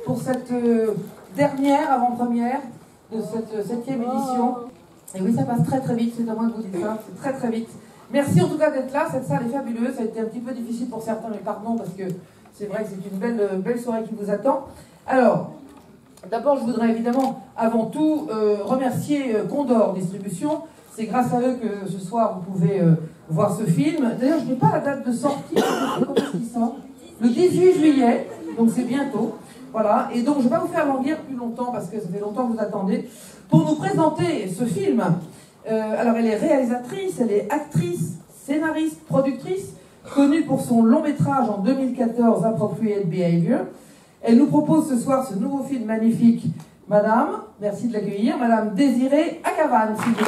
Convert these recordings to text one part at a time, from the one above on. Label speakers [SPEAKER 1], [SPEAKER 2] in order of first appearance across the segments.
[SPEAKER 1] pour cette dernière avant-première de cette 7e édition. Et oui, ça passe très très vite, c'est à moi de vous dire ça, c'est très très vite. Merci en tout cas d'être là, cette salle est fabuleuse, ça a été un petit peu difficile pour certains, mais pardon, parce que c'est vrai que c'est une belle soirée qui vous attend. Alors, d'abord je voudrais évidemment, avant tout, remercier Condor Distribution. C'est grâce à eux que ce soir vous pouvez voir ce film. D'ailleurs, je n'ai pas la date de sortie, comment est-ce qu'il sort ? Le 18 juillet, donc c'est bientôt. Voilà, et donc je ne vais pas vous faire languir plus longtemps, parce que ça fait longtemps que vous attendez, pour nous présenter ce film. Alors elle est réalisatrice, elle est actrice, scénariste, productrice, connue pour son long métrage en 2014, Appropriate Behavior. Elle nous propose ce soir ce nouveau film magnifique. Madame, merci de l'accueillir, Madame Désirée Akhavan, s'il vous plaît.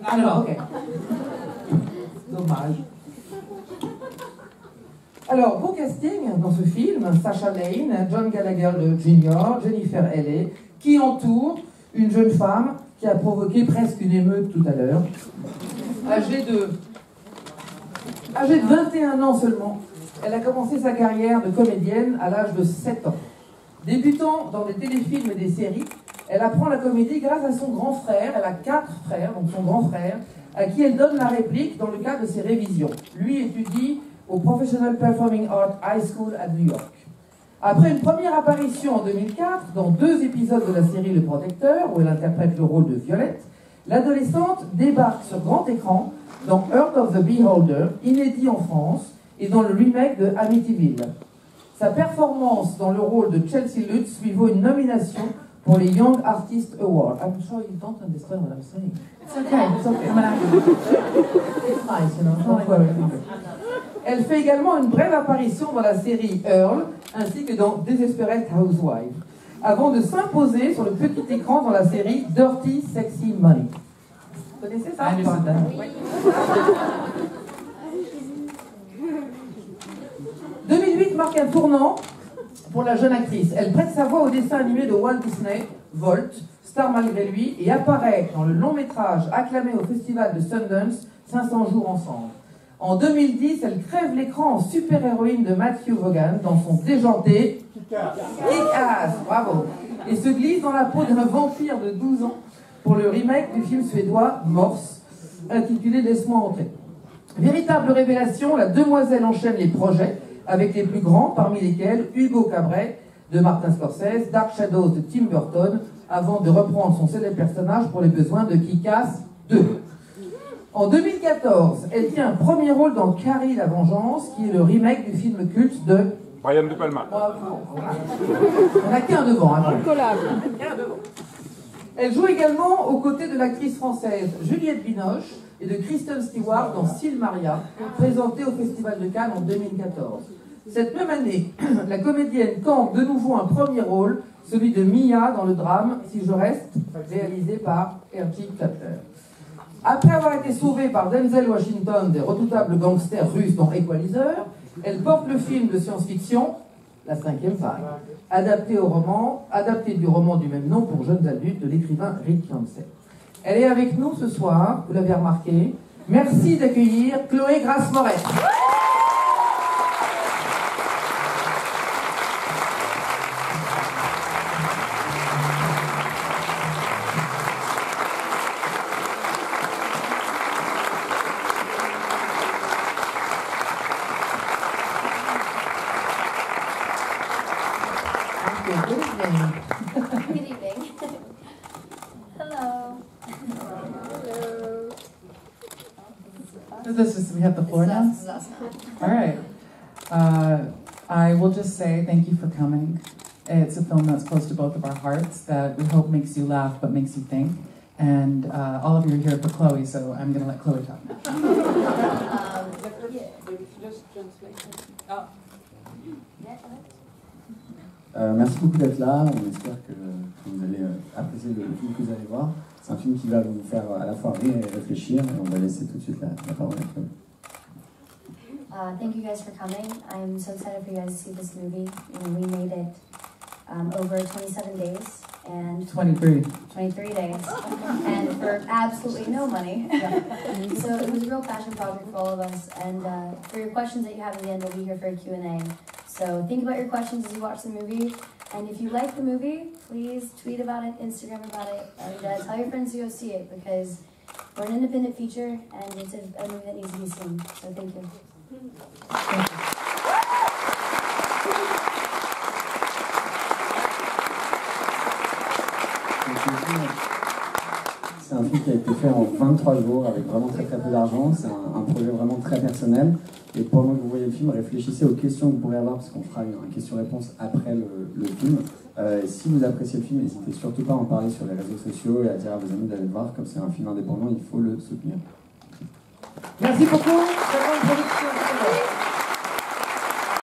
[SPEAKER 1] Alors, ok. Dommage. Alors, beau casting dans ce film, Sacha Lane, John Gallagher Jr., Jennifer Helley, qui entoure une jeune femme qui a provoqué presque une émeute tout à l'heure, âgée de 21 ans seulement. Elle a commencé sa carrière de comédienne à l'âge de 7 ans. Débutant dans des téléfilms et des séries, elle apprend la comédie grâce à son grand frère. Elle a 4 frères, donc son grand frère, à qui elle donne la réplique dans le cadre de ses révisions. Lui étudie au Professional Performing Arts High School à New York. Après une première apparition en 2004 dans 2 épisodes de la série Le Protecteur, où elle interprète le rôle de Violette, l'adolescente débarque sur grand écran dans Heart of the Beholder, inédit en France, et dans le remake de Amityville. Sa performance dans le rôle de Chelsea Lutz lui vaut une nomination pour les Young Artist Awards. I'm sure you don't understand what I'm saying. It's okay, it's okay. It's nice, you know, don't worry. Elle fait également une brève apparition dans la série Earl, ainsi que dans Desperate Housewives, avant de s'imposer sur le petit écran dans la série Dirty Sexy Money. Vous connaissez ça? Oui. 2008 marque un tournant pour la jeune actrice. Elle prête sa voix au dessin animé de Walt Disney, Volt, star malgré lui, et apparaît dans le long métrage acclamé au festival de Sundance, 500 jours ensemble. En 2010, elle crève l'écran en super-héroïne de Matthew Vaughan dans son déjanté Kick-Ass, bravo, et se glisse dans la peau d'un vampire de 12 ans pour le remake du film suédois Morse, intitulé Laisse-moi entrer. Véritable révélation, la demoiselle enchaîne les projets avec les plus grands, parmi lesquels Hugo Cabret de Martin Scorsese, Dark Shadows de Tim Burton, avant de reprendre son célèbre personnage pour les besoins de Kick-Ass 2. En 2014, elle tient un premier rôle dans Carrie la Vengeance, qui est le remake du film culte de
[SPEAKER 2] Brian De Palma.
[SPEAKER 1] On n'a qu'un devant. Elle joue également aux côtés de l'actrice française Juliette Binoche et de Kristen Stewart dans Silmaria, présentée au Festival de Cannes en 2014. Cette même année, la comédienne campe de nouveau un premier rôle, celui de Mia dans le drame Si je reste, réalisé par R.J. Cutler. Après avoir été sauvée par Denzel Washington des redoutables gangsters russes dans Equalizer, elle porte le film de science-fiction La Cinquième Vague, adapté du roman du même nom pour jeunes adultes de l'écrivain Rick Yancey. Elle est avec nous ce soir, vous l'avez remarqué. Merci d'accueillir Chloé Grace-Moretz.
[SPEAKER 3] Good evening. Hello.
[SPEAKER 4] We have the floor now? All right. I will just say thank you for coming. It's a film that's close to both of our hearts that we hope makes you laugh but makes you think. And all of you are here for Chloe, so I'm going to let Chloe talk now.
[SPEAKER 5] Merci beaucoup d'être là, on espère que vous allez apprécier le film que vous allez voir. C'est un film qui va vous faire à la fois rire et réfléchir, et on va laisser tout de suite la parole à Chloé.
[SPEAKER 2] Thank you guys for coming. I'm so excited for you guys to see this movie. You know, we made it over 27 days and
[SPEAKER 4] 23.
[SPEAKER 2] 23 days, and for absolutely no money. So it was a real passion project for all of us. And for your questions that you have at the end, we'll be here for a Q&A. So think about your questions as you watch the movie. And if you like the movie, please tweet about it, Instagram about it, and tell your friends to go see it, because we're an independent feature and it's a movie that needs to be seen. So thank you.
[SPEAKER 5] C'est un film qui a été fait en 23 jours avec vraiment très peu d'argent. C'est un projet vraiment très personnel. Et pendant que vous voyez le film, réfléchissez aux questions que vous pourrez avoir, parce qu'on fera une question-réponse après le film. Et si vous appréciez le film, n'hésitez surtout pas à en parler sur les réseaux sociaux et à dire à vos amis d'aller le voir. Comme c'est un film indépendant, il faut le soutenir.
[SPEAKER 1] Merci beaucoup. Très bonne production.